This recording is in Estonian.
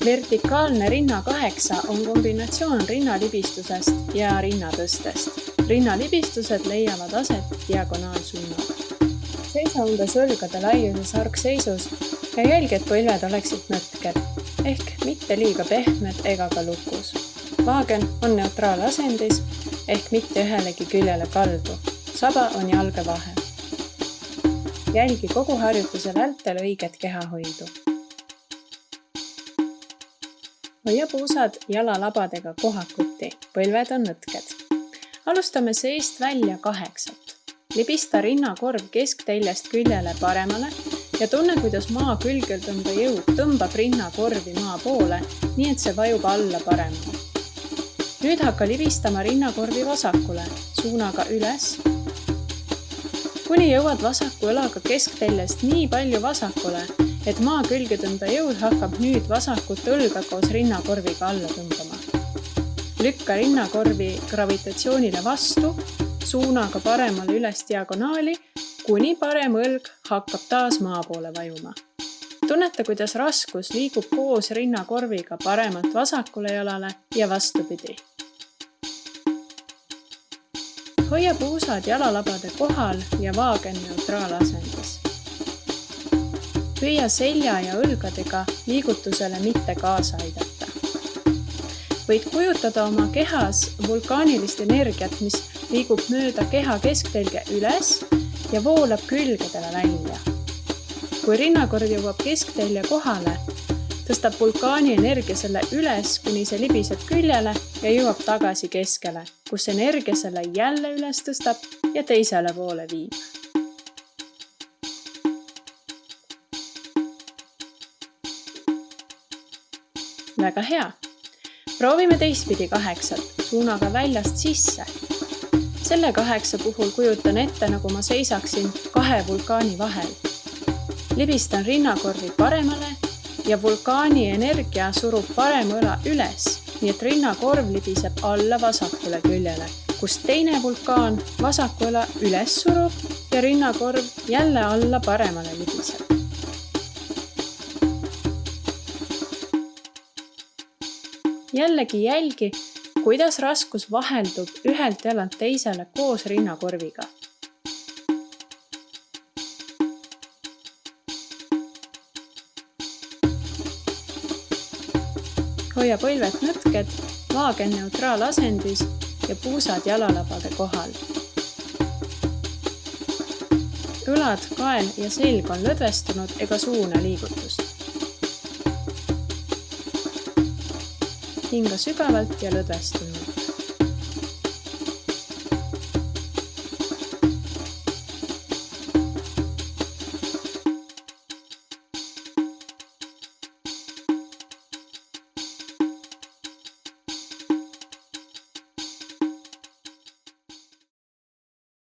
Vertikaalne rinna 8 on kombinatsioon rinnalibistusest ja rinnatõstest. Rinnalibistused leiavad aset diagonaalsuunaga. Seisa umbes õlgade laiuses argseisus ja jälgi, et põlved oleksid nõtked, ehk mitte liiga pehmed ega ka lukus. Vaagen on neutraalasendis ehk mitte ühelegi küljele kaldu. Saba on jalge vahel. Jälgi kogu harjutuse vältel õiget kehahoidu. Hoia puusad jalalabadega kohakuti, põlved on nõtked. Alustame seist välja 8. Libista rinnakorv keskteljest küljele paremale ja tunne, kuidas maa külgedõmbe jõud tõmbab rinnakorvi maa poole, nii et see vajub alla paremale. Nüüd hakka libistama rinnakorvi vasakule, suunaga üles, kuni jõuad vasaku õlaga keskteljest nii palju vasakule, et maa külgetõmbe jõud hakkab nüüd vasakut õlga koos rinnakorviga alla tõmbama. Lükka rinnakorvi gravitatsioonile vastu, suunaga paremale üles diagonaali, kuni parem õlg hakkab taas maa poole vajuma. Tunneta, kuidas raskus liigub koos rinnakorviga paremalt vasakule jalale ja vastupidi. Hoia puusad jalalabade kohal ja vaagen neutraalasendis. Püüa selja ja õlgadega liigutusele mitte kaasa aidata. Võid kujutada oma kehas vulkaanilist energiat, mis liigub mööda keha kesktelge üles ja voolab külgedele välja. Kui rinnakorv jõuab kesktelje kohale, tõstab vulkaani energia selle üles, kuni see libiseb küljele ja jõuab tagasi keskele, kus energia selle jälle üles tõstab ja teisele poole viib. Väga hea. Proovime teistpidi 8, suunaga väljast sisse. Selle 8 puhul kujutan ette, nagu ma seisaksin 2 vulkaani vahel. Libistan rinnakorvi paremale ja vulkaani energia surub parem õla üles, nii et rinnakorv libiseb alla vasakule küljele, kus teine vulkaan vasaku õla üles surub ja rinnakorv jälle alla paremale libiseb. Jällegi jälgi, kuidas raskus vaheldub ühelt jalalt teisele koos rinnakorviga. Hoia põlved nõtked, vaagen neutraalasendis ja puusad jalalabade kohal. Õlad, kael ja selg on lõdvestunud ega suuna liigutust. Hinga sügavalt ja lõdvestunult.